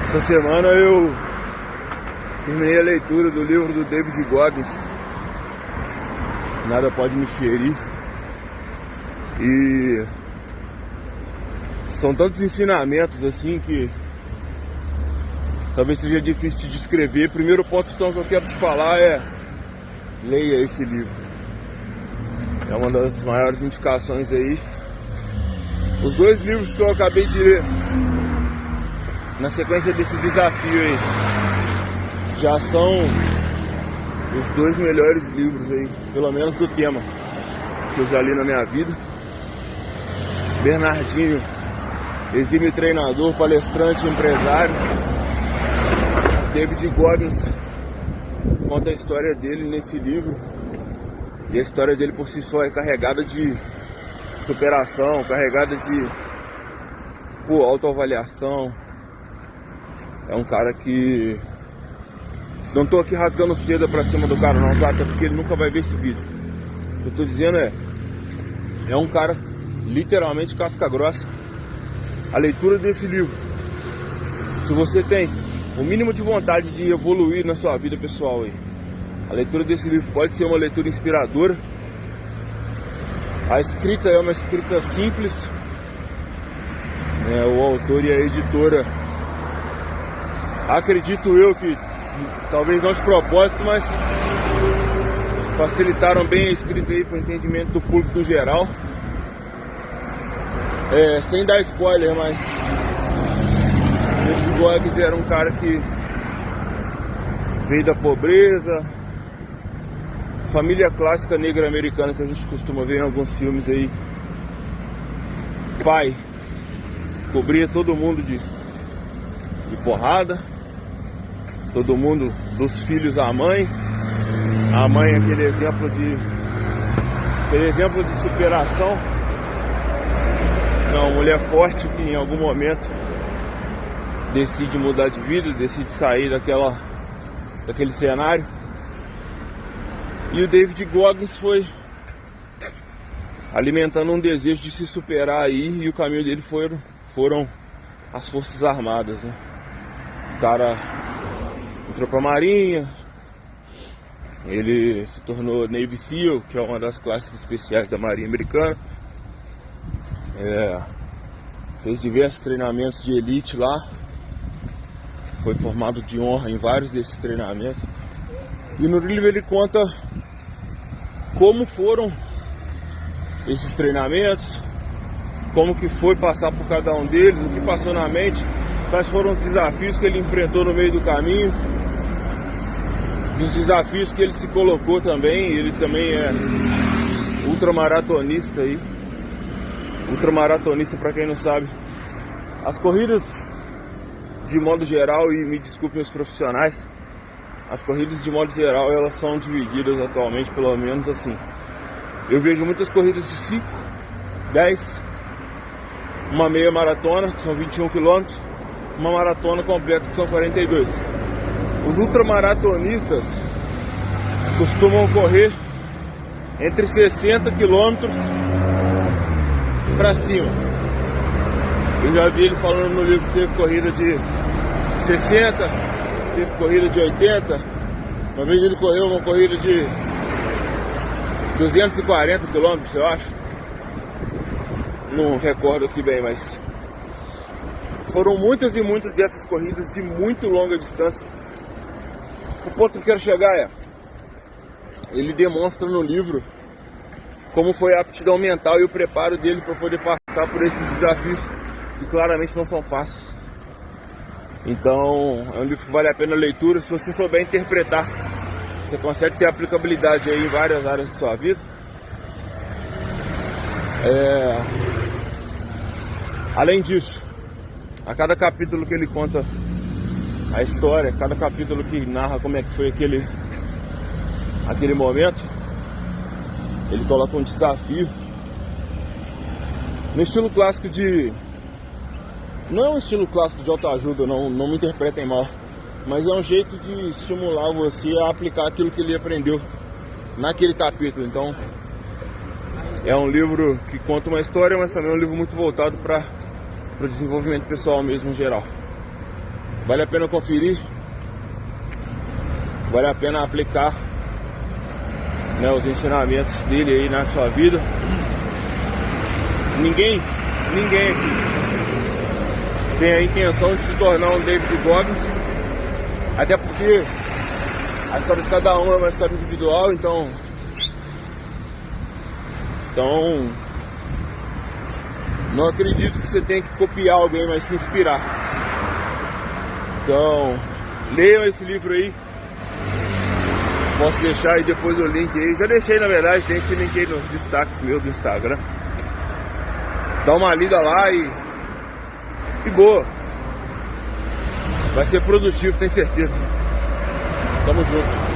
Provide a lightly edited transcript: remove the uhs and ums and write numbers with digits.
Essa semana eu terminei a leitura do livro do David Goggins, Nada Pode Me Ferir. E são tantos ensinamentos assim que talvez seja difícil de descrever. Primeiro ponto então que eu quero te falar é: leia esse livro. É uma das maiores indicações aí. Os dois livros que eu acabei de ler na sequência desse desafio aí já são os dois melhores livros aí, pelo menos do tema, que eu já li na minha vida. Bernardinho, exímio treinador, palestrante, empresário. David Goggins conta a história dele nesse livro, e a história dele por si só é carregada de superação, carregada de autoavaliação. É um cara que... Não tô aqui rasgando seda pra cima do cara não, tá? Até porque ele nunca vai ver esse vídeo. O que eu tô dizendo é um cara literalmente casca grossa. A leitura desse livro, se você tem o mínimo de vontade de evoluir na sua vida pessoal aí, a leitura desse livro pode ser uma leitura inspiradora. A escrita é uma escrita simples, o autor e a editora, acredito eu que talvez não de propósito, mas facilitaram bem a escrita aí para o entendimento do público em geral. Sem dar spoiler, mas David Goggins era um cara que veio da pobreza, família clássica negra americana que a gente costuma ver em alguns filmes aí. Pai cobria todo mundo de porrada, todo mundo, dos filhos à mãe. A mãe é aquele exemplo de superação. Uma mulher forte que em algum momento decide mudar de vida, decide sair daquele cenário. E o David Goggins foi alimentando um desejo de se superar aí, e o caminho dele foram as Forças Armadas, né? O cara entrou pra Marinha, ele se tornou Navy SEAL, que é uma das classes especiais da Marinha Americana. Fez diversos treinamentos de elite lá, foi formado de honra em vários desses treinamentos. E no livro ele conta como foram esses treinamentos, como que foi passar por cada um deles, o que passou na mente, quais foram os desafios que ele enfrentou no meio do caminho, dos desafios que ele se colocou também. Ele também é ultramaratonista aí. Ultramaratonista, para quem não sabe, as corridas de modo geral, e me desculpem os profissionais, as corridas de modo geral elas são divididas atualmente, pelo menos assim. Eu vejo muitas corridas de 5, 10, uma meia maratona, que são 21 km, uma maratona completa, que são 42. Os ultramaratonistas costumam correr entre 60 km para cima. Eu já vi ele falando no livro que teve corrida de 60, teve corrida de 80. Uma vez ele correu uma corrida de 240 km, eu acho. Não recordo aqui bem, mas foram muitas e muitas dessas corridas de muito longa distância. O ponto que eu quero chegar ele demonstra no livro como foi a aptidão mental e o preparo dele para poder passar por esses desafios que claramente não são fáceis. Então é um livro que vale a pena a leitura. Se você souber interpretar, você consegue ter aplicabilidade aí em várias áreas da sua vida. Além disso, a cada capítulo que ele conta a história, cada capítulo que narra como é que foi aquele momento, ele coloca um desafio no estilo clássico de... Não é um estilo clássico de autoajuda, não me interpretem mal, mas é um jeito de estimular você a aplicar aquilo que ele aprendeu naquele capítulo. Então é um livro que conta uma história, mas também é um livro muito voltado para o desenvolvimento pessoal mesmo em geral. Vale a pena conferir, vale a pena aplicar, né, os ensinamentos dele aí na sua vida. Ninguém aqui tem a intenção de se tornar um David Goggins, até porque a história de cada um é uma história individual, então não acredito que você tenha que copiar alguém, mas se inspirar. Então, leiam esse livro aí. Posso deixar aí depois o link aí. Já deixei, na verdade, tem esse link aí nos destaques meu do Instagram. Dá uma lida lá e boa. Vai ser produtivo, tenho certeza. Tamo junto.